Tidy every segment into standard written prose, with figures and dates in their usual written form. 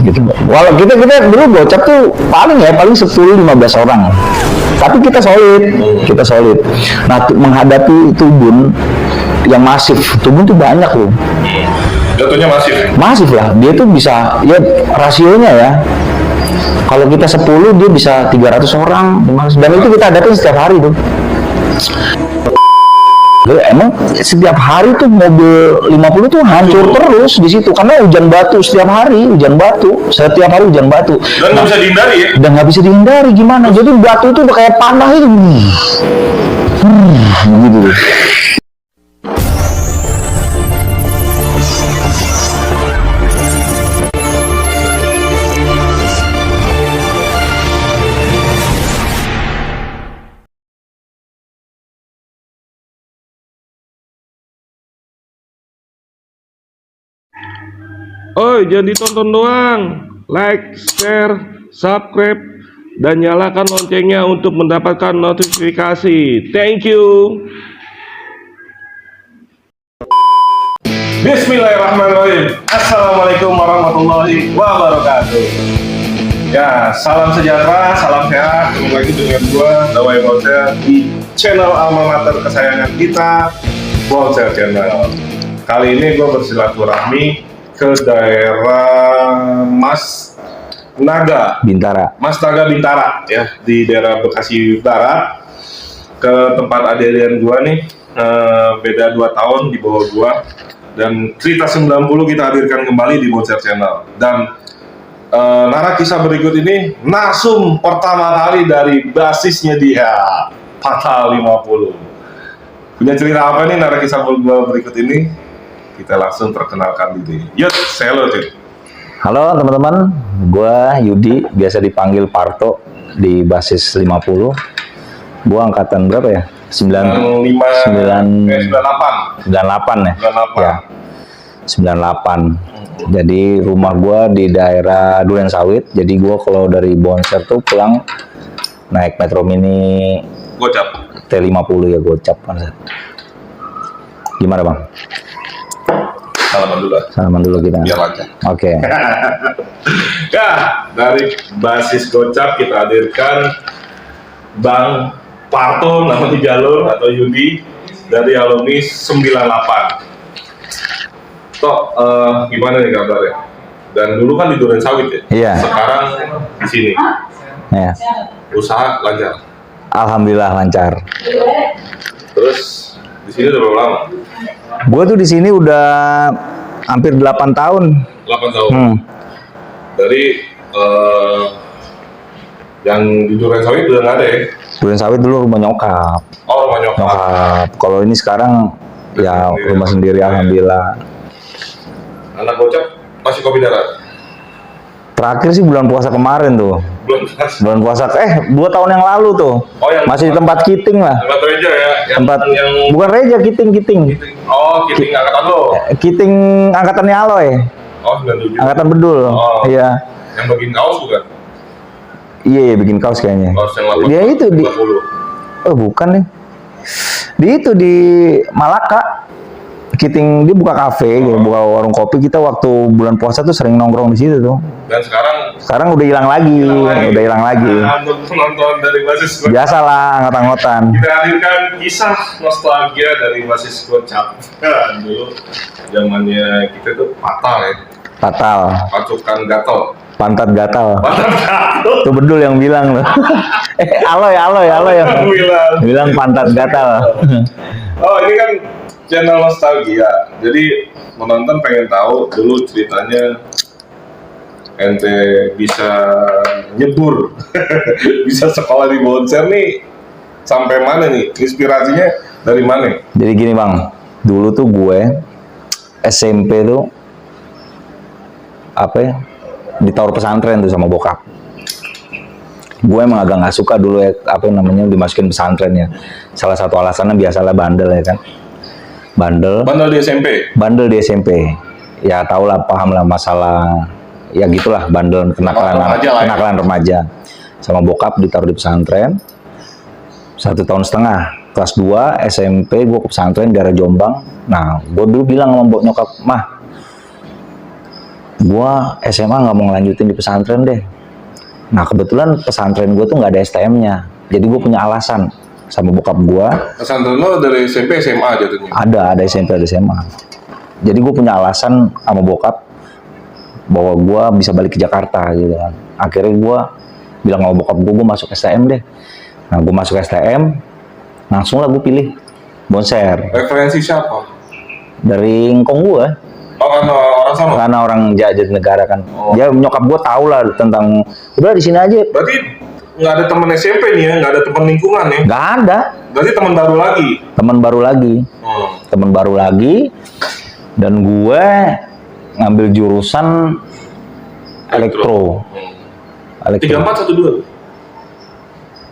gitu. Walau kita dulu gocap tuh paling 10-15 orang, tapi kita solid. Nah, menghadapi Tubun yang masif, Tubun tuh banyak loh. Jatuhnya masif Lah, dia tuh bisa, ya rasionya ya, kalau kita 10 dia bisa 300 orang, dan itu kita hadapi setiap hari tuh. Emang setiap hari tuh mobil 50 tuh hancur terus di situ karena hujan batu setiap hari hujan batu. Dan nggak bisa dihindari ya? Dan nggak bisa dihindari gimana? Jadi batu itu udah kayak panah itu, gitu. Oh, jangan ditonton doang. Like, share, subscribe, dan nyalakan loncengnya untuk mendapatkan notifikasi. Thank you. Bismillahirrahmanirrahim. Assalamualaikum warahmatullahi wabarakatuh. Ya, salam sejahtera, salam sehat. Ketemu lagi dengan gua, Dawai Bonser, di channel alma mater kesayangan kita, Bonser Channel. Kali ini gua bersilaturahmi ke daerah Mas Naga Bintara ya, di daerah Bekasi Barat, ke tempat aderian gua nih. Beda 2 tahun di bawah gua, dan cerita 90 kita hadirkan kembali di Bonser Channel. Dan nara kisah berikut ini narsum pertama kali dari basisnya dia, Fatal 50. Punya cerita apa nih nara kisah berikut ini? Kita langsung perkenalkan diri. Yuk, halo cuy. Halo teman-teman, gua Yudi, biasa dipanggil Parto di basis 50. Gua angkatan berapa ya? 98 ya? 98. Jadi rumah gua di daerah Duren Sawit. Jadi gua kalau dari Bonser tuh pulang naik Metro Mini Gocap T50 ya, gocap kan. Gimana bang? Salaman dulu kita. Biar lancar. Oke. Ya, dari basis Gocap kita hadirkan Bang Parto, nama di jalur, atau Yudi, dari alumni 98. Tok, gimana nih kabarnya? Dan dulu kan di Duren Sawit ya? Iya. Sekarang di sini. Ya. Usaha lancar. Alhamdulillah lancar. Terus di sini udah berapa lama? Gue tuh di sini udah hampir 8 tahun. 8 tahun. Dari yang di Duren Sawit udah nggak ada ya? Duren Sawit dulu rumah nyokap. Oh, rumah nyokap. Kalau ini sekarang ya rumah sendiri, alhamdulillah. Anak Gocap masih kopi darat? Terakhir sih bulan puasa kemarin tuh. Bulan puasa 2 tahun yang lalu tuh. Oh, yang masih di tempat Kiting lah. Tempat Reja ya? Yang bukan Reja, Kiting. Oh, Kiting angkatan lo? Kiting angkatannya Aloy. Oh, 97. Angkatan Bedul. Oh. Iya. Yang bikin kaos bukan? Iya, bikin kaos kayaknya. Kaos yang 80. Dia itu di. Oh, bukan nih. Di Malaka. Kiting dia buka kafe, gitu, buka warung kopi. Kita waktu bulan puasa tuh sering nongkrong di situ tuh. Dan sekarang udah hilang lagi. Nah, untuk penonton dari basis Gocap, Biasalah angkatan-angkatan. kita hadirkan kisah nostalgia dari basis Gocap. Dulu zamannya kita tuh fatal ya. Fatal. Pasukan gatel. Pantat gatal. Pantat gatel. Itu Bedul yang bilang loh. Aloy yang bilang pantat gatal. Oh, ini kan channel nostalgia. Jadi penonton pengen tahu dulu ceritanya ente bisa nyebur, bisa sekolah di Bonser nih sampai mana nih? Inspirasinya dari mana? Jadi gini bang, dulu tuh gue SMP tuh ditaruh pesantren tuh sama bokap. Gue emang agak nggak suka dulu ya dimasukin pesantren ya. Salah satu alasannya biasalah bandel ya kan. Bandel di SMP. Ya tau lah, paham lah masalah ya gitulah, bandel, kenakalan remaja. Sama bokap ditaruh di pesantren 1,5 tahun. Kelas 2 SMP gue ke pesantren daerah Jombang. Nah gue dulu bilang sama nyokap, mah Gua SMA nggak mau ngelanjutin di pesantren deh. Nah kebetulan pesantren gue tuh nggak ada STM-nya, jadi gue punya alasan sama bokap gue. Pesantren lo dari SMP SMA jatuhnya? Ada SMP ada SMA. Jadi gue punya alasan sama bokap bahwa gue bisa balik ke Jakarta gitu kan. Akhirnya gue bilang sama bokap gue masuk STM deh. Nah gue masuk STM, langsung lah gue pilih Bonser Referensi siapa? dari ngkong gue. Oh, karena orang sama? Karena orang Jatinegara kan. Oh. Ya nyokap gue tau lah tentang, udah di sini aja. Berarti nggak ada teman SMP nih ya, nggak ada teman lingkungan ya? Nggak ada. Berarti teman baru lagi? Teman baru lagi. Teman baru lagi. Dan gue ngambil jurusan elektro. 3412?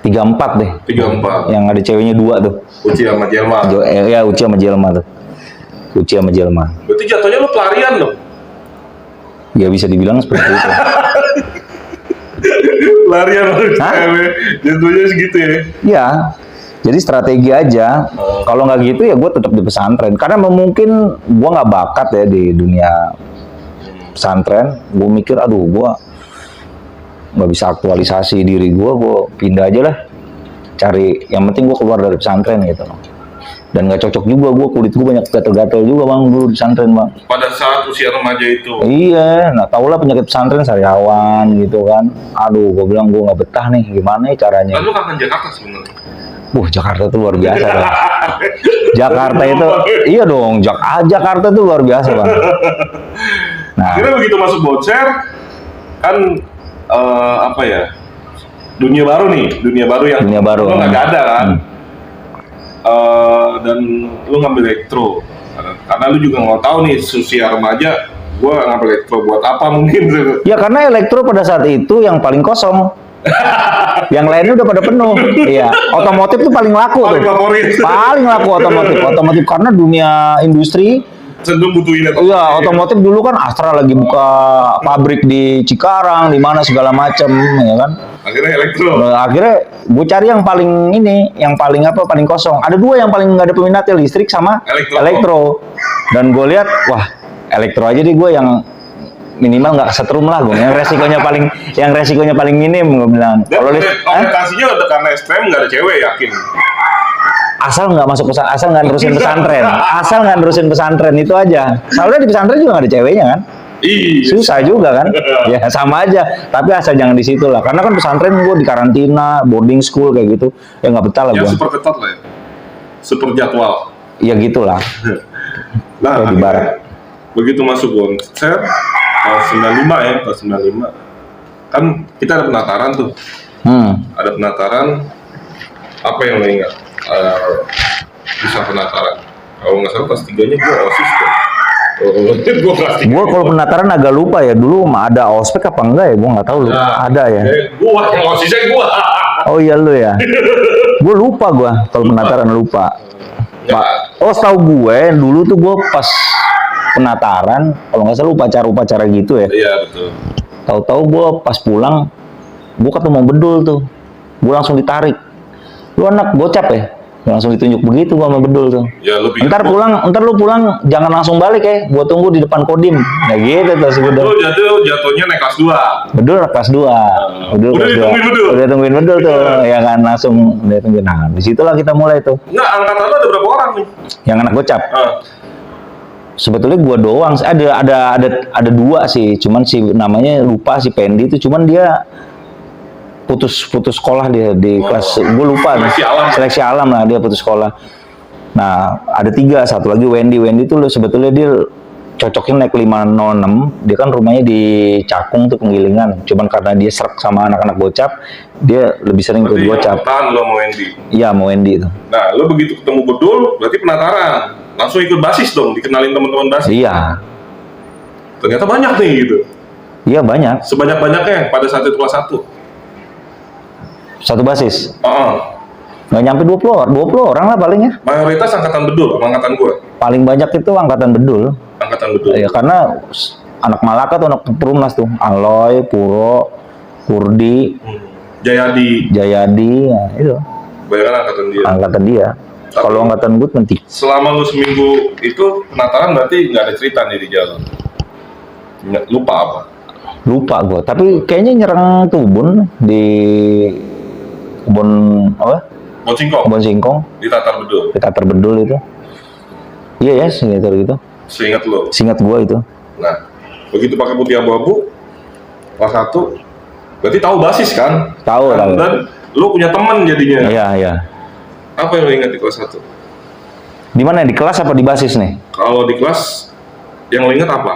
34 deh. 34. Yang ada ceweknya 2 tuh. Uci sama Jelma. Ya Uci sama Jelma tuh. Uci sama Jelma. Berarti jatuhnya lo pelarian dong? Ya bisa dibilang seperti itu. Pelarian lo Hah? cewek. Jatuhnya segitu ya? Ya. Jadi strategi aja. Kalau nggak gitu ya gue tetap di pesantren. Karena mungkin gue nggak bakat ya di dunia pesantren. Gue mikir, aduh gue nggak bisa aktualisasi diri gue pindah aja lah. Cari, yang penting gue keluar dari pesantren gitu. Dan nggak cocok juga gue, kulit gue banyak gatel-gatel juga bang dulu di pesantren bang. Pada saat usia remaja itu? Iya, nah tau lah penyakit pesantren sariawan gitu kan. Aduh, gue bilang gue nggak betah nih, gimana ya caranya? Lalu kangen Jakarta sebenarnya? Jakarta tuh luar biasa bang. Jakarta itu, iya dong, Jakarta tuh luar biasa bang. Nah, Akhirnya begitu masuk Bonser, kan apa ya? Dunia baru nih, dunia baru yang Dunia baru. lo nggak ada kan? Dan lu ngambil elektro karena lu juga nggak tahu nih usia remaja gua ngambil elektro buat apa mungkin. ya karena elektro pada saat itu yang paling kosong. Yang lainnya udah pada penuh. Iya, otomotif tuh paling laku Paling tuh. favorit. Paling laku otomotif karena dunia industri. Cenderung butuhin elektro. Iya, otomotif dulu kan Astra lagi buka pabrik di Cikarang, di mana segala macam, ya kan. Akhirnya elektro. Nah, akhirnya gue cari yang paling ini, yang paling paling kosong. Ada 2 yang paling nggak ada peminatnya, listrik sama elektro. Dan gue lihat, wah elektro aja deh gue yang minimal nggak setrum lah gue. Yang resikonya paling minim gue bilang. Dan Kalau orientasinya udah karena STM nggak ada cewek, yakin? asal nggak masuk pesantren, asal nggak nerusin pesantren itu aja. Soalnya di pesantren juga nggak ada ceweknya kan. Iya. Susah juga kan. Ya sama aja, tapi asal jangan di situ lah. Karena kan pesantren gue di karantina, boarding school kayak gitu, ya nggak betah lah gue. Yang super ketat lah ya, super jadwal. Ya gitulah. Nah, Kayak di barat. begitu masuk Bonser tahun 95 ya, tahun 95 kan kita ada penataran tuh. Ada penataran, apa yang lo ingat? Bisa penataran. Kalau nggak salah kelas 3-nya gue OSIS tuh. Gue kelas 3. Gue kalau penataran agak lupa ya, dulu mah ada ospek apa enggak ya, gue nggak tahu lu. Ada ya. Gue yang OSISnya gue. Oh iya lu ya. Gue lupa gue kalau penataran lupa. Oh setahu gue dulu tuh gue pas penataran kalau nggak salah upacara gitu ya. Iya betul. Tahu-tahu gue pas pulang gue ketemu bedul tuh, gue langsung ditarik. Lu anak gocap ya? Langsung ditunjuk begitu gua sama bedul tuh. Ya lebih. Ntar lu pulang jangan langsung balik ya, gua tunggu di depan kodim. Nah gitu tuh si bedul. Jatuhnya naik kelas 2. Bedul kelas 2. Bedul Udah kelas 2. ditungguin bedul? Udah tungguin bedul tuh, ya kan langsung udah tungguin. Nah, disitulah kita mulai tuh. Enggak, angkatan lo ada berapa orang nih? Yang anak gocap. Sebetulnya gua doang, ada 2 sih, cuman si namanya lupa si Pendi itu, cuman dia putus sekolah dia di kelas, gue lupa seleksi alam lah, dia putus sekolah. Nah ada 3, satu lagi Wendy tuh sebetulnya dia cocoknya naik 506, dia kan rumahnya di Cakung tuh Penggilingan, cuman karena dia serak sama anak-anak gocap, dia lebih sering ikut gocap. Berarti lo mau Wendy? Iya mau Wendy itu. Nah lo begitu ketemu bedul berarti penataran, langsung ikut basis dong, dikenalin teman-teman basis. Iya. Ternyata banyak nih gitu. Iya banyak. Sebanyak-banyaknya pada saat itu kelas 1. Satu basis. Nggak nyampe 20 orang lah paling ya. Mayoritas angkatan bedul, angkatan gue. Paling banyak itu angkatan bedul. Angkatan bedul. Ya karena anak Malaka tuh, anak Perumnas tuh, Aloy, Puro, Kurdi, Jayadi, ya itu. Banyak angkatan dia. Kalau angkatan gue penting. Selama lu seminggu itu penataran berarti nggak ada cerita nih di jalan. Lupa apa? Lupa gue, tapi kayaknya nyerang Tubun di kebun apa? Bon Singkong. Kebun Singkong. Di Tatar Bedul. Di Tatar Bedul itu. Iya ya, sekitar gitu. Seingat lo. Seingat gue itu. Nah, begitu pakai putih abu-abu, kelas 1, berarti tahu basis kan? Tahu lah. Dan lo punya teman jadinya. Iya, iya. Apa yang lo ingat di kelas 1? Di mana? Di kelas apa di basis nih? Kalau di kelas, yang lo ingat apa?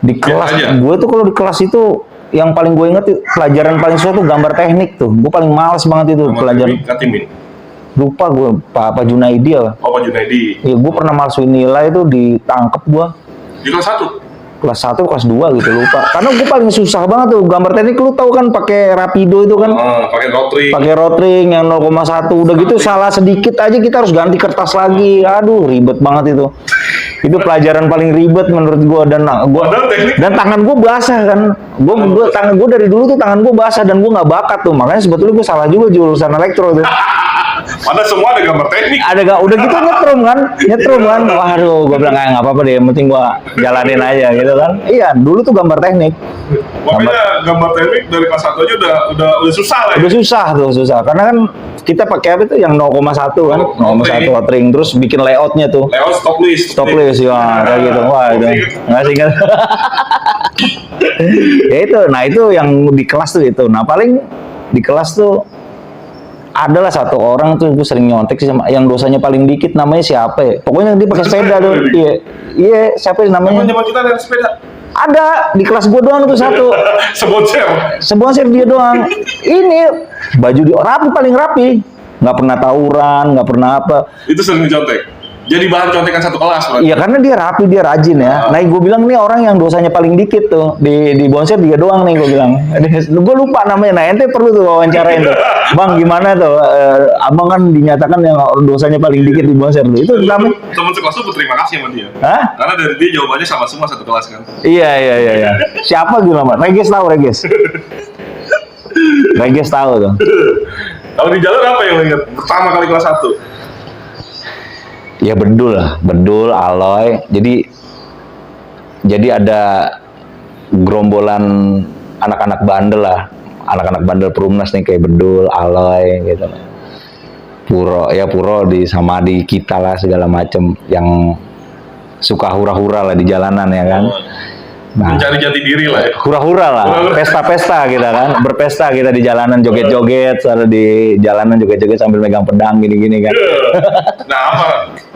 Di kelas, aja. gue tuh kalau di kelas itu yang paling gue inget pelajaran paling susah tuh gambar teknik tuh. Gue paling males banget itu pelajaran. Katimin. Lupa gue, Pak Junaidi ya. Oh, Pak Junaidi. Iya, gue pernah masukin nilai itu ditangkep gue. Di kelas 1? Kelas 1, kelas 2 gitu lupa. Karena gue paling susah banget tuh gambar teknik, lu tahu kan pakai rapido itu kan. Pakai rotring. Pakai rotring yang 0,1 udah gitu salah sedikit aja kita harus ganti kertas lagi. Aduh, ribet banget itu. Itu pelajaran paling ribet menurut gua dan tangan gua basah kan. Tangan gua dari dulu tuh tangan gua basah dan gua nggak bakat tuh. Makanya sebetulnya gua salah juga jurusan elektro tuh. Padahal semua ada gambar teknik. Ada gak udah gitu nyetrum kan. Waduh, gua bilang nggak apa-apa deh, yang penting gua jalanin aja gitu kan. Iya, dulu tuh gambar teknik. Makanya gambar teknik dari kelas 1 aja udah susah lah ya. Udah susah karena kan kita pakai apa itu yang 0,1 kan, 0,1 rotring terus bikin layoutnya tuh. Layout stop list Ya kayak gitu. Wah itu nggak sih kan. Ya itu, nah itu yang di kelas tuh itu. Nah paling di kelas tuh adalah satu orang tuh gue sering nyontek sih sama yang dosanya paling dikit, namanya siapa ya? Pokoknya dia pakai sepeda tuh. Iya siapa sih namanya? Zaman kita ada sepeda. Ada di kelas gue doang tuh satu. Sebonser dia doang. Ini baju dia rapi, paling rapi, nggak pernah tawuran, nggak pernah apa. Itu sering dicontek. Jadi bahan contekan satu kelas. Iya karena dia rapi, dia rajin ya. Nah gue bilang nih orang yang dosanya paling dikit tuh di bonser dia doang nih gue bilang. Gue lupa namanya. Nah ente perlu tuh wawancarain tuh. Bang gimana tuh? Abang kan dinyatakan yang dosanya paling dikit di bonser tuh. Itu namanya. Teman sekelas tuh berterima kasih sama dia. Hah? Karena dari dia jawabannya sama semua satu kelas kan. Iya. Siapa gitu nama? Reges tahu Reges. Reges tahu tuh. Kalau di jalur apa yang lo ingat pertama kali kelas 1? Ya bedul lah, bedul, aloy. Jadi ada gerombolan anak-anak bandel lah, anak-anak bandel Perumnas nih kayak bedul, aloy gitu. Puro di sama di kita lah segala macem yang suka hura-hura lah di jalanan ya kan. Nah, mencari jati diri lah ya. Hura-hura lah, pesta-pesta kita kan, berpesta kita di jalanan, joget-joget, selalu di jalanan joget-joget sambil megang pedang gini-gini kan. Nah apa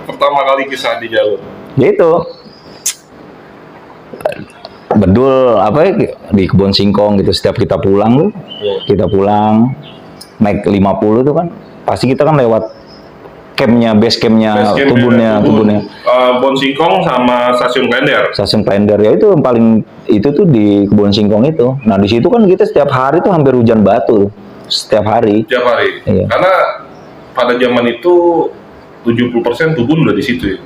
pertama kali kisah di jalur? Gitu. Bedul apa ya, di Kebun Singkong gitu setiap kita pulang kita pulang naik 50 tuh kan, pasti kita kan lewat base campnya Tubunnya. Bon Singkong sama stasiun Klender. Ya itu yang paling itu tuh di Kebun Singkong itu. Nah di situ kan kita setiap hari tuh hampir hujan batu setiap hari. Iya. Karena pada zaman itu 70% Tubun udah di situ ya.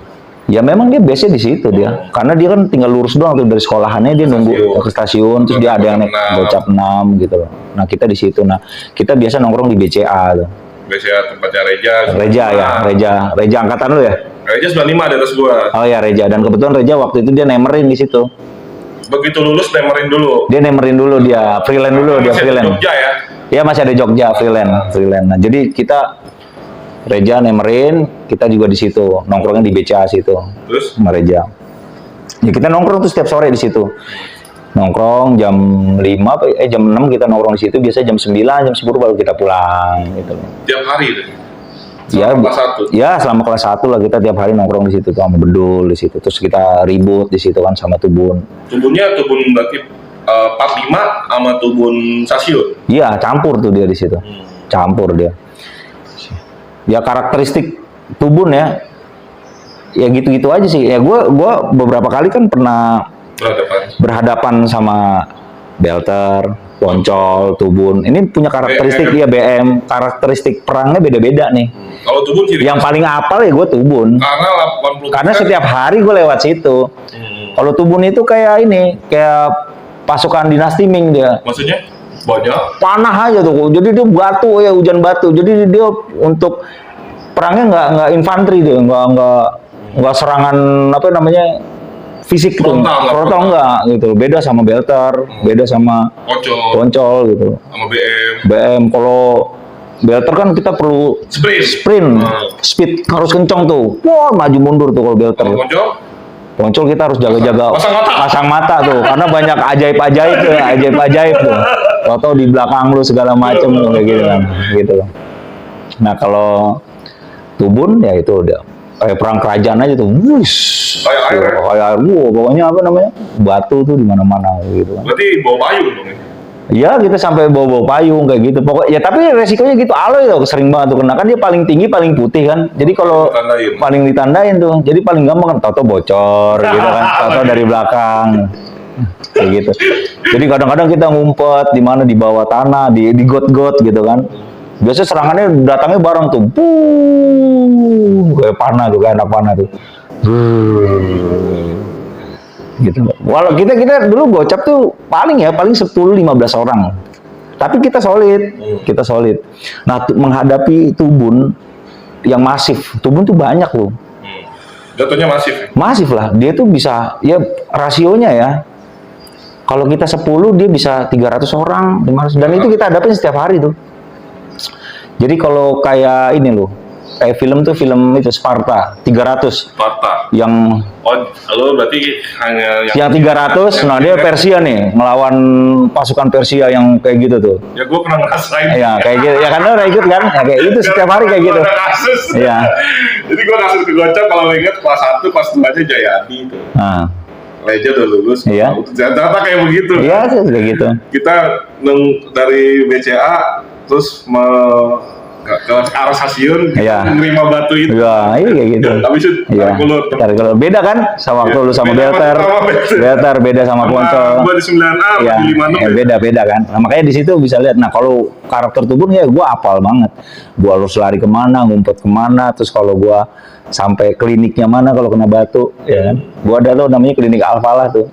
Ya memang dia base-nya di situ dia. Karena dia kan tinggal lurus doang tuh dari sekolahannya dia nunggu ke stasiun terus dia ada yang naik gocap 6 gitu loh. Nah kita di situ. Nah kita biasa nongkrong di BCA tuh. BCA tempatnya Reja angkatan lu ya? Reja 95 di atas gua. Oh ya Reja, dan kebetulan Reja waktu itu dia nemerin di situ. Begitu lulus nemerin dulu. Dia nemerin dulu, dia freelance dulu, dia freelance. Jogja ya? Iya masih ada Jogja freelance. Nah jadi kita Reja nemerin, kita juga di situ nongkrongnya di BCA situ. Terus? Sama Reja. Ya kita nongkrong tuh setiap sore di situ. Nongkrong jam 5 jam 6 kita nongkrong di situ, biasa jam 9 jam 10 baru kita pulang gitu. Tiap hari tuh. Selama kelas 1 lah kita tiap hari nongkrong di situ tuh sama bedul di situ. Terus kita ribut di situ kan sama Tubun. Tubunnya Tubun berarti 45 sama Tubun stasiun. Iya, campur tuh dia di situ. Campur dia. Ya karakteristik Tubun ya. Ya gitu-gitu aja sih. Ya gua beberapa kali kan pernah berhadapan sama Belter, Poncol, Tubun. Ini punya karakteristik ya BM. Karakteristik perangnya beda-beda nih. Kalau Tubun ciri yang paling apal ya gue Tubun. Karena setiap hari gue lewat situ. Kalau Tubun itu kayak ini, kayak pasukan dinasti Ming dia. Maksudnya? Banyak. Panah aja tuh. Jadi dia batu ya, hujan batu. Jadi dia untuk perangnya nggak infanteri dia, nggak serangan apa namanya fisik tuh. Frontal nggak? Frontal enggak gitu. Beda sama belter, beda sama poncol gitu. Sama BM. BM kalau belter kan kita perlu sprint, speed harus kencang tuh. Wah, maju mundur tuh kalau belter. Poncol kita harus jaga-jaga pasang mata tuh karena banyak ajaib-ajaib tuh. Foto di belakang lu segala macem kayak gitu kan, gitu loh. Nah, kalau Tubun ya itu udah kayak perang kerajaan aja tuh. Wush. Kayak air. Pokoknya apa namanya? Batu tuh di mana-mana gitu kan. Berarti bawa payung dong ya? Ya kita sampai bawa payung kayak gitu. Pokoknya ya tapi resikonya gitu. Aloy tuh sering banget tuh kena kan dia paling tinggi paling putih kan. Jadi kalau paling ditandain tuh. Jadi paling gampang kan tato bocor gitu kan. Tato dari belakang. Kayak gitu. Jadi kadang-kadang kita ngumpet di mana di bawah tanah, di got-got gitu kan. Biasa serangannya datangnya bareng tuh. Kayak panah tuh, kayak anak panah tuh. Gitu. Walau kita dulu gocap tuh paling 10-15 orang. Tapi kita solid. Nah, menghadapi Tubun yang masif. Tubun tuh banyak loh. Jatuhnya masif. Masif lah. Dia tuh bisa ya rasionya ya. Kalau kita 10 dia bisa 300 orang, 500 dan itu kita hadapin setiap hari tuh. Jadi kalau kayak ini loh. Kayak film itu Sparta 300. Yang lo berarti hanya yang 300, nah dia Persia nih, melawan pasukan Persia yang kayak gitu tuh. Ya gue pernah ngerasain. Ya kayak gitu, ya kan lo udah ikut kan? Ya, kayak itu setiap hari kayak gitu. Iya. Jadi gue kasus ke gocap kalau ingat kelas 1, kelas 2 aja Jayadi itu. Nah. Leja udah lulus. Iya. Ternyata kayak begitu. Iya sih kayak gitu. Kita dari BCA terus ke arah stasiun menerima batu itu. Iya, kayak gitu. Tapi tarik ulur. Beda kan sama waktu lu sama belter. Belter beda sama poncol. Gua di 9A, di 56. Beda kan. Nah, makanya di situ bisa lihat. Nah, kalau karakter Tubun ya gua hafal banget. Gua harus lari kemana, ngumpet kemana, terus kalau gua sampai kliniknya mana kalau kena batu, ya kan? Gua ada tuh namanya klinik Alfalah tuh.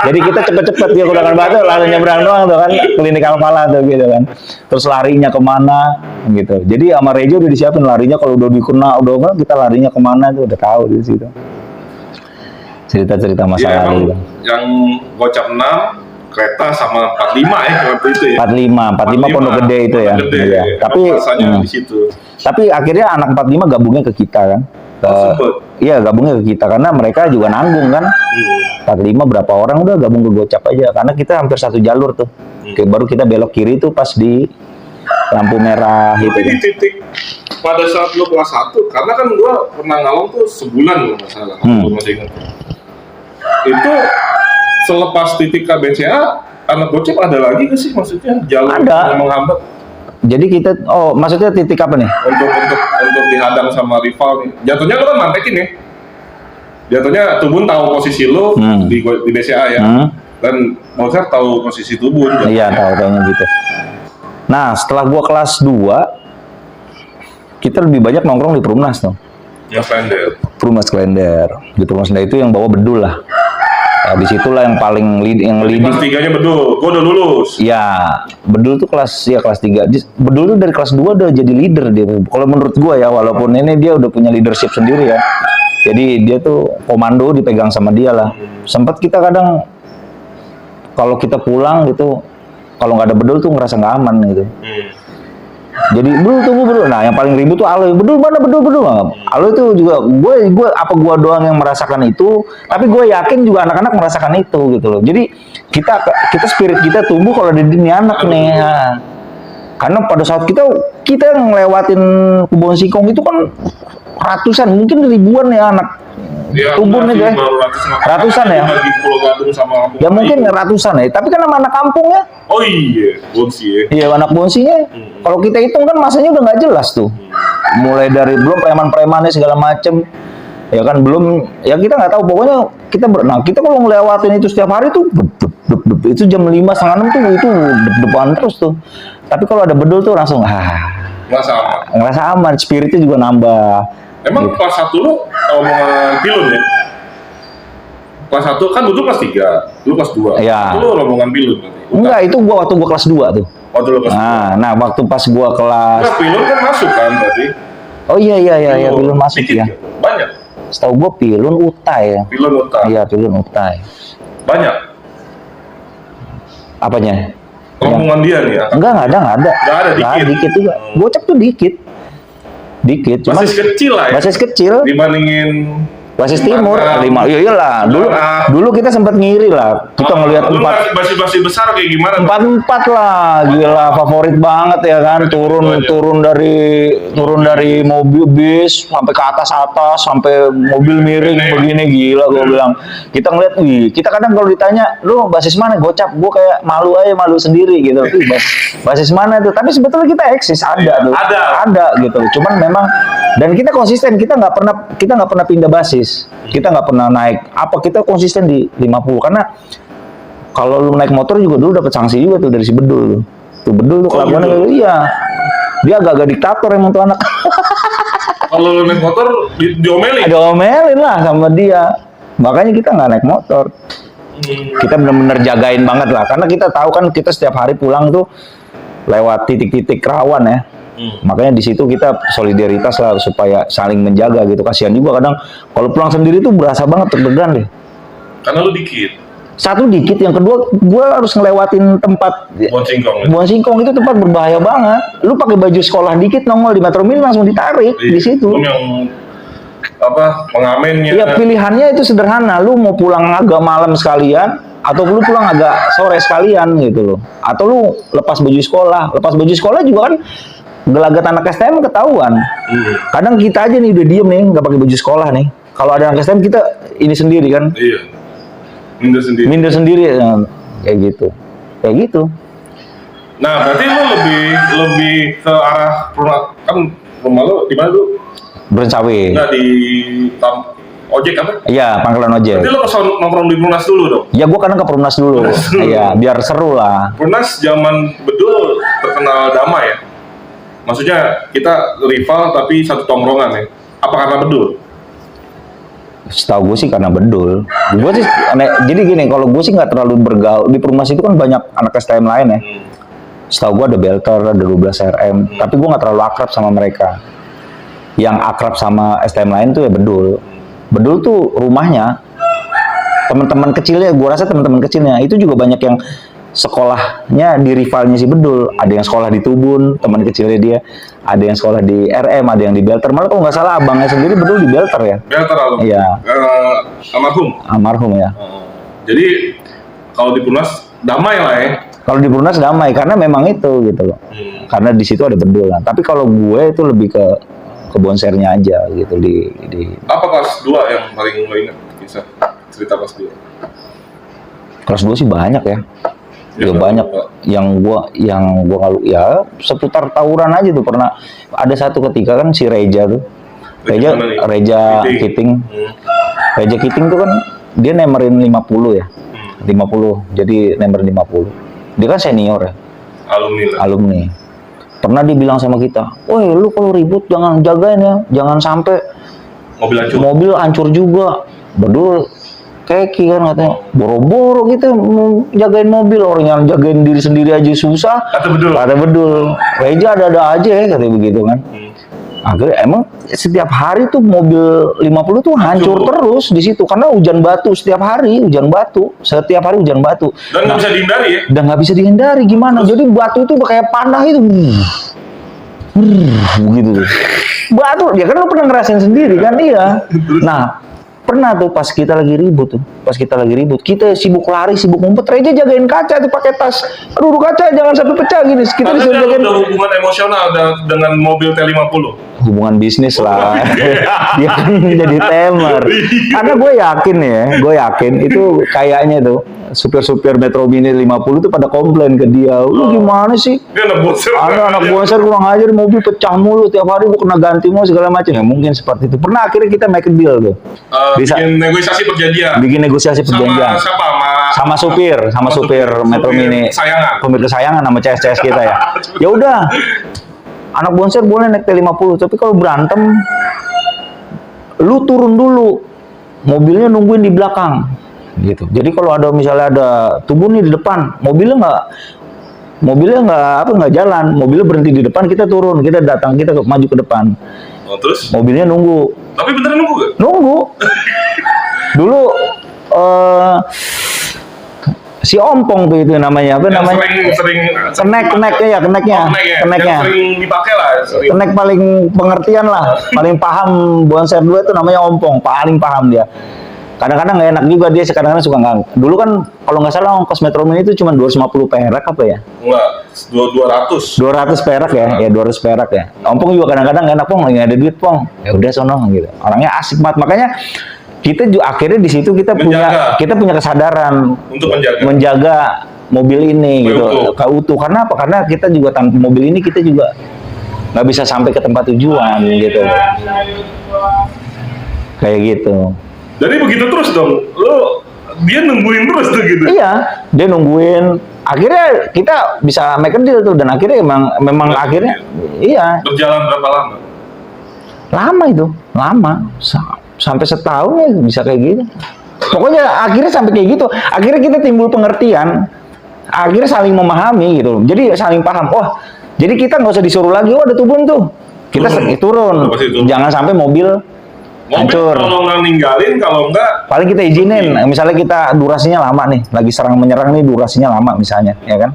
Jadi kita cepet-cepet dia gunakan batu, langsung nyebrang doang tuh kan, klinik Alfalah tuh gitu kan. Terus larinya kemana, gitu. Jadi sama Rejo udah disiapin larinya kalau udah udah kita larinya kemana tuh udah tahu di situ. Cerita-cerita masa lalu. Yang gocap 6 kereta sama 45 ya waktu itu ya. 45 Pondok Gede itu ya. Iya. Tapi akhirnya anak 45 gabungnya ke kita kan. Iya gabungnya ke kita karena mereka juga nanggung kan. 45 berapa orang udah gabung ke gocap aja karena kita hampir satu jalur tuh. Baru kita belok kiri tuh pas di lampu merah gitu. Di titik pada saat lu kelas 1 karena kan gua pernah ngalong tuh sebulan kalau nggak salah. Aku masih ingat. Itu selepas titik KBCA, anak gocap ada lagi nggak sih maksudnya jalur yang menghambat? Jadi kita, maksudnya titik apa nih? Untuk dihadang sama rival nih. Jatuhnya lo kan mantekin ya. Jatuhnya Tubun tahu posisi lo di BCA ya. Dan Mozart tahu posisi Tubun. Iya tahu-tahunya gitu. Nah setelah gua kelas 2, kita lebih banyak nongkrong di Perumnas tuh. Ya Klender. Perumnas Klender. Di Perumnas Klender itu yang bawa bedul lah. Nah, disitulah yang paling leading. Kelas 3-nya Bedul, gua udah lulus. Ya, Bedul tuh kelas 3. Bedul tuh dari kelas 2 udah jadi leader dia. Kalau menurut gua ya, walaupun ini dia udah punya leadership sendiri ya. Jadi dia tuh komando dipegang sama dia lah. Sempat kita kadang kalau kita pulang gitu, kalau nggak ada Bedul tuh ngerasa nggak aman gitu. Jadi Bedul. Nah, yang paling ribut tuh Aloy. Bedul mana Bedul. Aloy itu juga gue doang yang merasakan itu, tapi gue yakin juga anak-anak merasakan itu gitu loh. Jadi kita spirit kita tumbuh kalau ada ini anak nih. Nah. Karena pada saat kita ngelewatin Kebon Singkong itu kan ratusan, mungkin ribuan ya anak. Tubun aja ratusan ya. Ya mungkin ratusan ya. Tapi kan sama anak kampung ya. Oh iya, bonsi ya. Iya anak bonsinya. Kalau kita hitung kan masanya udah nggak jelas tuh. Mulai dari belum preman-premannya segala macem. Ya kan belum. Ya kita nggak tahu. Pokoknya kita kalau ngelewatin itu setiap hari tuh. Itu jam 5:30 tuh itu depan terus tuh. Tapi kalau ada Bedul tuh langsung ngerasa aman. Spiritnya juga nambah. Emang gitu. Kelas 1 lu omongan pilun ya? Kelas 1 kan dulu kelas 3, lu kelas 2. Iya. Itu lu omongan pilun berarti? Enggak, itu waktu gua kelas 2 tuh. Waktu lu kelas 2? Nah, waktu pas gua kelas... Nah, pilun kan masuk kan berarti? Oh iya, pilun masuk dikit, ya. Banyak? Setahu gue Pilun Utai ya. Pilun Utai. Iya, Pilun Utai. Banyak. Apanya? Rombongan dia nih. Enggak ada. Nggak ada, dikit. Dikit juga. Gocap tuh dikit. Cuman Basis kecil lah ya. basis kecil. Dibandingin Basis timur, 5. Iya iyalah. Dulu kita sempat ngiri lah. Kita ngelihat lu 4 basi-basi besar kayak gimana? 4 lah, gila favorit banget ya kan. Turun dari mobil bis sampai ke atas sampai mobil miring begini, gila gua bilang. Kita ngeliat, kita kadang kalau ditanya, "Lu basis mana?" Gocap, gua kayak malu sendiri gitu. Basis mana tuh? Tapi sebetulnya kita eksis ada tuh. Ada gitu. Cuman memang dan kita konsisten, kita nggak pernah pindah basis. Kita nggak pernah naik. Kita konsisten di 50 karena kalau lu naik motor juga dulu dapat sanksi juga tuh dari si Bedul. Tuh Bedul tuh kelakuannya iya. Dia agak-agak diktator emang tuh anak. Kalau lu naik motor diomelin. Diomelin lah sama dia. Makanya kita nggak naik motor. Kita benar-benar jagain banget lah karena kita tahu kan kita setiap hari pulang tuh lewat titik-titik rawan ya. Makanya di situ kita solidaritas lah supaya saling menjaga gitu. Kasihan juga kadang kalau pulang sendiri tuh berasa banget deg-degan deh. Karena lu dikit. Satu dikit, yang kedua gue harus ngelewatin tempat Buon Singkong itu tempat berbahaya banget. Lu pakai baju sekolah dikit nongol di Metro Mini langsung ditarik di situ. Lu yang pengamennya. Iya, pilihannya itu sederhana. Lu mau pulang agak malam sekalian atau lu pulang agak sore sekalian gitu loh. Atau lu lepas baju sekolah. Lepas baju sekolah juga kan gelagat anak STM ketahuan. Kadang kita aja nih udah diem nih, nggak pakai baju sekolah nih. Kalau ada anak STM kita ini sendiri kan. Iya. Minder sendiri. Ya, kayak gitu. Nah, berarti lu lebih ke arah rumah lu di mana lu? Berencawe. Enggak di ojek apa? Iya, pangkalan ojek. Berarti lu kesana nongkrong di Perumnas dulu dong? Ya gua kadang ke Perumnas dulu. Iya, biar seru lah. Perumnas zaman Bedul terkenal damai ya? Maksudnya kita rival tapi satu tongkrongan ya? Apa karena Bedul? Setahu gue sih karena Bedul. Gue sih jadi gini, kalau gue sih nggak terlalu bergaul di Perumnas itu kan banyak anak STM lain ya. Setahu gue ada Belter, ada 12 RM, tapi gue nggak terlalu akrab sama mereka. Yang akrab sama STM lain tuh ya Bedul. Bedul tuh rumahnya teman-teman kecilnya, gue rasa teman-teman kecilnya itu juga banyak yang sekolahnya di rivalnya si Bedul. Ada yang sekolah di Tubun, teman kecilnya dia. Ada yang sekolah di RM, ada yang di Belter. Malah kalau nggak salah abangnya sendiri Bedul di Belter ya. Belter alum. Iya. Almarhum ya. Jadi kalau di Perumnas damai lah ya. Kalau di Perumnas damai karena memang itu gitu loh. Karena di situ ada Bedul lah. Tapi kalau gue itu lebih ke bonsernya aja gitu di. Apa kelas 2 yang paling lo ingat? Bisa cerita kelas 2? Kelas 2 sih banyak ya. Ya banyak yang gua kalau ya seputar tawuran aja tuh pernah ada satu ketika kan si Reja tuh. Reja Kiting. Reja Kiting tuh kan dia nemerin 50 ya. 50. Jadi nemerin 50. Dia kan senior ya. Alumni. Pernah dia bilang sama kita, "Woi, lu kalau ribut jangan jagain ya. Jangan sampai mobil hancur juga." Bedul keki kan katanya, boro-boro kita mau jagain mobil, orang yang jagain diri sendiri aja susah. Kata Bedul. Reja ada aja ya katanya begitu kan. Akhirnya emang setiap hari tuh mobil 50 tuh hancur terus di situ karena hujan batu setiap hari hujan batu. Dan nggak bisa dihindari ya? Dan nggak bisa dihindari gimana? Jadi batu itu kayak panah itu, begitu tuh. Batu, ya kan lo pernah ngerasain sendiri kan dia. Nah. Pernah tuh pas kita lagi ribut, kita sibuk lari, sibuk ngumpet, Reja jagain kaca tuh pakai tas. Aduh kaca jangan sampai pecah gini. Kita disuruh jagain. Ada hubungan emosional dengan mobil T50. Hubungan bisnis lah. Dia kan jadi temer. Karena gue yakin itu kayaknya tuh supir-supir Metro Mini 50 tuh pada komplain ke dia. Lu gimana sih? Dia anak bonser kurang ajar, mobil pecah mulu tiap hari gua kena ganti mau segala macam. Ya mungkin seperti itu. Pernah akhirnya kita make a deal tuh. Bikin negosiasi perjanjian. Sama supir Metro Mini. Supir kesayangan sama CS kita ya. Ya udah. Anak bonser boleh naik T50, tapi kalau berantem lu turun dulu. Mobilnya nungguin di belakang. Gitu. Jadi kalau ada misalnya ada Tubun nih di depan, mobilnya nggak jalan, mobilnya berhenti di depan, kita turun, kita maju ke depan. Oh, terus? Mobilnya nunggu. Tapi beneran nunggu gak? Nunggu. Dulu si Ompong tuh itu namanya apa Yang namanya? sering Kenek ya, keneknya. Oh, kenek ya. Keneknya. Yang sering dipakai lah, sering. Kenek paling pengertian lah, paling paham Bonser 2 itu namanya Ompong, paling paham dia. Kadang-kadang nggak enak juga dia, kadang-kadang suka nggak. Dulu kan kalau nggak salah ongkos Metro Mini itu cuma 250 perak apa ya? Enggak, 200. 200 perak ya, ya 200 perak ya. Ompong juga kadang-kadang nggak enak, Pong, lagi nggak ada duit, Pong. Ya udah sono gitu. Orangnya asik banget, makanya kita juga akhirnya di situ kita punya kesadaran Untuk menjaga mobil ini gitu, utuh. Karena apa? Karena kita juga tanpa mobil ini kita juga nggak bisa sampai ke tempat tujuan gitu. Kayak gitu. Jadi begitu terus dong, dia nungguin terus tuh gitu. Iya, dia nungguin. Akhirnya kita bisa make a deal tuh, dan akhirnya memang akhirnya iya. Berjalan berapa lama? Lama itu, lama. Sampai setahun ya bisa kayak gitu. Pokoknya akhirnya sampai kayak gitu. Akhirnya kita timbul pengertian. Akhirnya saling memahami gitu. Jadi saling paham. Oh, jadi kita nggak usah disuruh lagi. Oh, ada tubun tuh. Kita turun. Jangan sampai mobil hancur. Kalau nggak ninggalin, kalau nggak paling kita izinin. Misalnya kita durasinya lama nih, lagi serang menyerang nih, durasinya lama misalnya, ya kan?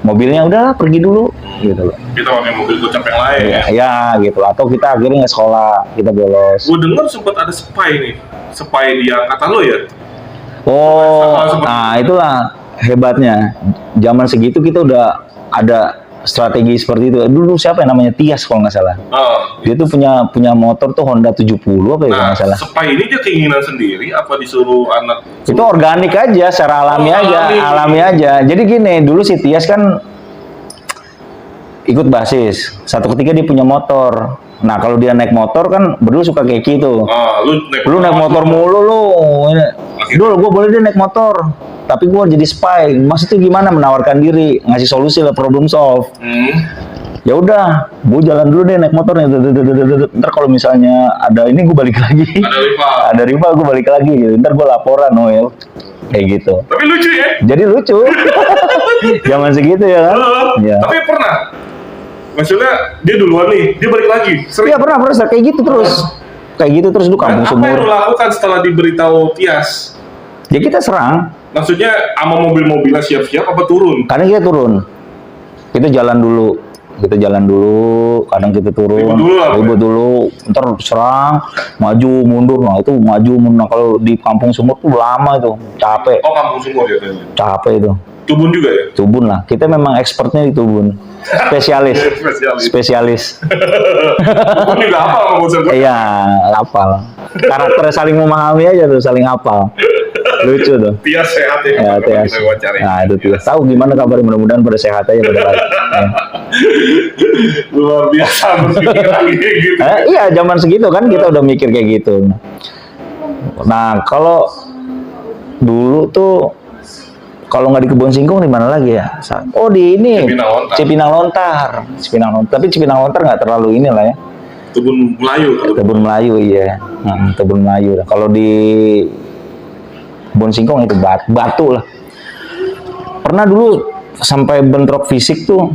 Mobilnya udahlah pergi dulu, gitu loh. Kita pakai mobil gocap yang lain. Ya, gitu. Atau kita akhirnya nggak sekolah, kita bolos. Gue dengar sempat ada spy nih, spy di angkatan lo ya? Oh, nah itulah hebatnya. Zaman segitu kita udah ada strategi seperti itu. Dulu siapa yang namanya Tias kalau nggak salah. Dia tuh punya motor tuh Honda 70 apa ya kalau nggak salah. Spy ini dia keinginan sendiri apa disuruh anak? Itu organik aja, secara alami aja. Jadi gini, dulu si Tias kan ikut basis. Satu ketika dia punya motor. Nah kalau dia naik motor kan berdua suka kayak gitu. Lu naik motor mulu lu. Dulu gue boleh dia naik motor. Tapi gue jadi spy. Maksudnya gimana, menawarkan diri, ngasih solusi lah, problem solve. Ya udah, gue jalan dulu deh naik motornya. Ntar kalau misalnya ada ini gue balik lagi. Ada rival gue balik lagi. Gitu. Ntar gue laporan, Noel. Kayak gitu. Tapi lucu ya? Jadi lucu. Zaman segitu ya kan? Ya. Tapi pernah? Maksudnya dia duluan nih, dia balik lagi. Iya pernah kayak gitu terus. Kayak gitu terus, lu kampung Apa yang sumur. lu lakukan setelah diberitahu Tias? Ya kita serang. Maksudnya sama mobil-mobilnya siap-siap apa turun? Kadang kita turun. Kita jalan dulu. Kadang kita turun. Ribut dulu. Ntar serang, maju mundur. Nah itu maju mundur. Nah, kalau di kampung sumur tuh lama itu, capek. Oh, kampung sumur ya tadi. Capek itu. Tubun juga ya? Tubun lah. Kita memang expertnya di tubun. Spesialis. Tubun juga hafal sama bocah gue. Iya, hafal. Karakter saling memahami aja tuh, saling hafal. Lucu tuh. Tias sehat ya. Ya, Tias. Nah, itu Tias. Tahu gimana kabar, mudah-mudahan pada sehat aja pada lagi. Luar biasa berpikiran kayak gitu. Iya, zaman segitu kan kita udah mikir kayak gitu. Nah, kalau dulu tuh kalau nggak di Kebon Singkong di mana lagi ya? Oh, di ini. Cipinang Lontar. Tapi Cipinang Lontar nggak terlalu inilah ya. Kebun Melayu iya. Kebun Melayu. Kalau di Kebon Singkong itu batu lah. Pernah dulu sampai bentrok fisik tuh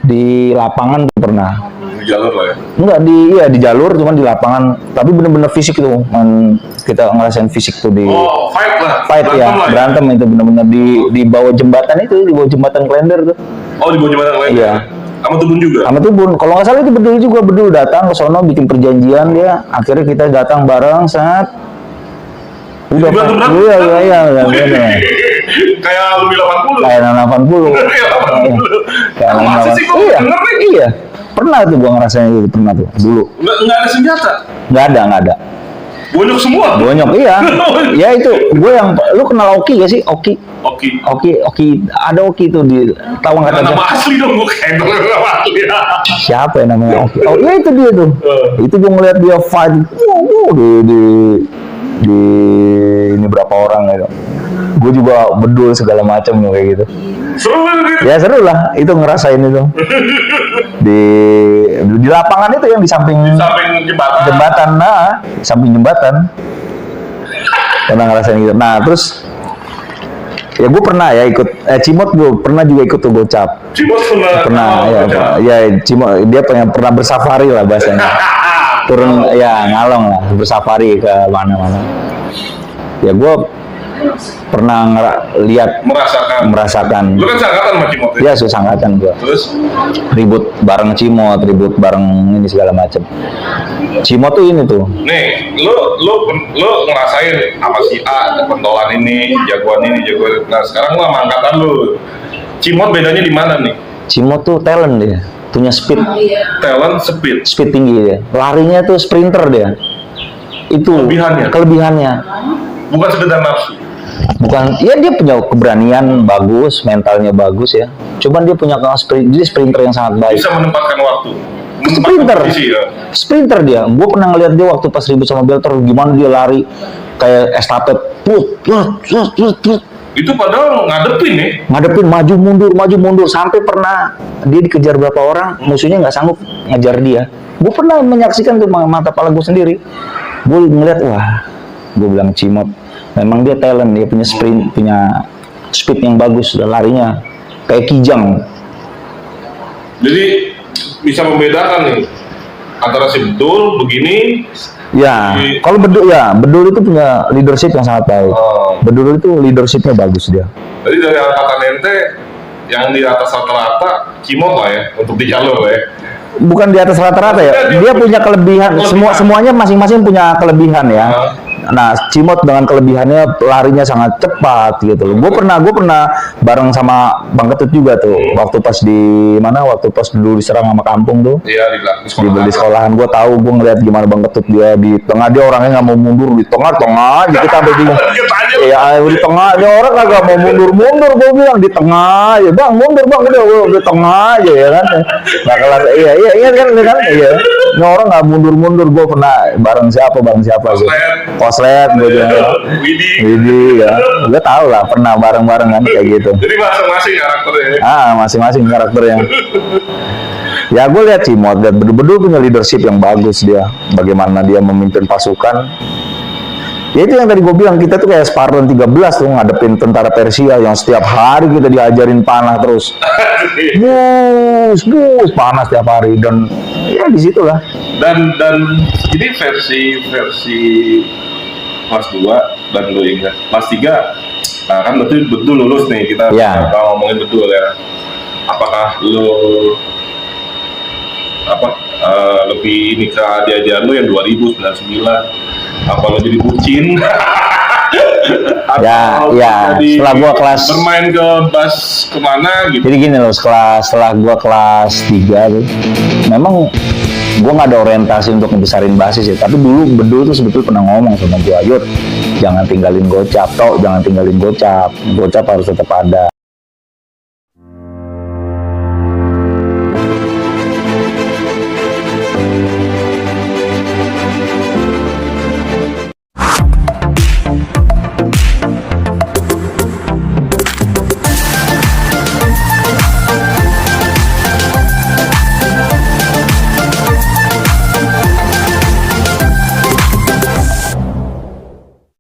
di lapangan tuh pernah. Di jalur lah ya? Enggak di jalur, cuman di lapangan. Tapi bener-bener fisik tuh, kita ngerasain fisik tuh di. Oh, fight ya, berantem itu bener-bener di bawah jembatan itu, di bawah jembatan Klender tuh. Oh, di bawah jembatan Klender. Iya. Sama Tubun juga? Sama Tubun. Kalau nggak salah itu Bedul datang ke sono bikin perjanjian dia. Akhirnya kita datang bareng saat. Udah iya. Kayak lebih 80. Kayak 80. Iya. Pernah tuh gua ngerasain itu, pernah tuh dulu. Nggak ada senjata? Nggak ada. Bonyok semua? Bonyok, iya. Ya itu, gue yang, lu kenal Oki gak sih? Oki. Ada Oki tuh di Tawang kata. Nama asli dong, gue kayak nama asli. Siapa ya namanya Oki? Oh iya itu dia tuh. Itu gue ngeliat dia fight di ini berapa orang gitu. Gue juga bedul segala macam kayak gitu. Seru kan gitu? Ya seru lah, itu ngerasain itu. Di lapangan itu yang di samping jembatan. Samping jembatan. Pernah ngerasain gitu. Nah, terus Ya gue pernah ya ikut Cimot, gue pernah juga ikut tuh gocap. Cimot Pernah ya, ya Cimot dia pernah bersafari lah bahasanya. Turun ya ngalong lah, bersafari ke mana-mana. Ya gue pernah lihat merasakan. Lu kan seangkatan sama Cimot ya? Ya seangkatan gue. Terus Ribut bareng Cimot, ribut bareng ini segala macem. Cimot tuh ini tuh. nih, lu ngerasain sama si A, pentolan ini, jagoan. Nah, sekarang lu sama angkatan lu. Cimot bedanya di mana nih? Cimot tuh talent dia, punya speed, Talent, speed. speed tinggi dia. Larinya tuh sprinter dia. Itu kelebihannya. Bukan sekedar nafsu. Bukan, ya dia punya keberanian bagus, mentalnya bagus ya. Cuman dia punya dia sprinter yang sangat baik. Bisa menempatkan waktu. Sprinter, Posisi, ya. sprinter dia. Gue pernah ngeliat dia waktu pas ribut sama Belter, gimana dia lari kayak estafet, put. Itu padahal ngadepin nih. Ngadepin maju mundur, sampai pernah dia dikejar berapa orang, musuhnya nggak sanggup ngejar dia. Gue pernah menyaksikan tuh mata kepala gue sendiri. Gue ngeliat, wah, gue bilang Cimot, memang dia talent, dia punya sprint, punya speed yang bagus, dan larinya kayak kijang. Jadi bisa membedakan nih antara si Bedul begini. Ya, kalau Bedul itu punya leadership yang sangat baik. Bedul itu leadershipnya bagus dia. Jadi dari angkatan ente yang di atas rata-rata Cimot lah ya untuk di jalur ya. Bukan di atas rata-rata ya, dia punya kelebihan. Semuanya masing-masing punya kelebihan ya. Nah, Cimot dengan kelebihannya larinya sangat cepat gitu loh. Gue pernah bareng sama Bang Ketut juga tuh. Waktu pas dulu diserang sama kampung tuh. Iya, di sekolahan. Gue tahu, gue ngeliat gimana Bang Ketut dia di tengah, dia orangnya nggak mau mundur di tengah gitu, kita sampai bingung. Ya di tengah, dia orang kagak mau mundur. Gue bilang di tengah, ya Bang mundur Bang, udah di tengah aja ya kan. Nah kelar, iya kan. Iya. Ini orang nggak mundur. Gue pernah bareng siapa sih. Koslet, gue bilang. Widi ya. Gue tau lah, pernah bareng-bareng kan kayak gitu. Jadi masing-masing karakternya. Masing-masing karakternya. Ya gue lihat Cimot, betul-betul punya leadership yang bagus dia. Bagaimana dia memimpin pasukan. Ya itu yang tadi gue bilang, kita tuh kayak Spartan 13 tuh ngadepin tentara Persia yang setiap hari kita diajarin panah terus. Bus, panas setiap hari, dan ya disitulah. Dan ini versi kelas 2 dan lo ingat kelas 3 kan betul lulus nih kita. Kalau ngomongin betul ya, apakah lo lebih ini ke adik-adik lo yang 2099, apa lo jadi bucin? Ya, setelah gua kelas bermain ke bas kemana gitu. Jadi gini loh, setelah gua kelas 3 tuh, memang gua nggak ada orientasi untuk ngebesarin basis ya. Tapi dulu Bedul tuh sebetulnya pernah ngomong sama gua, Yud, jangan tinggalin gocap, jangan tinggalin gocap harus tetap ada.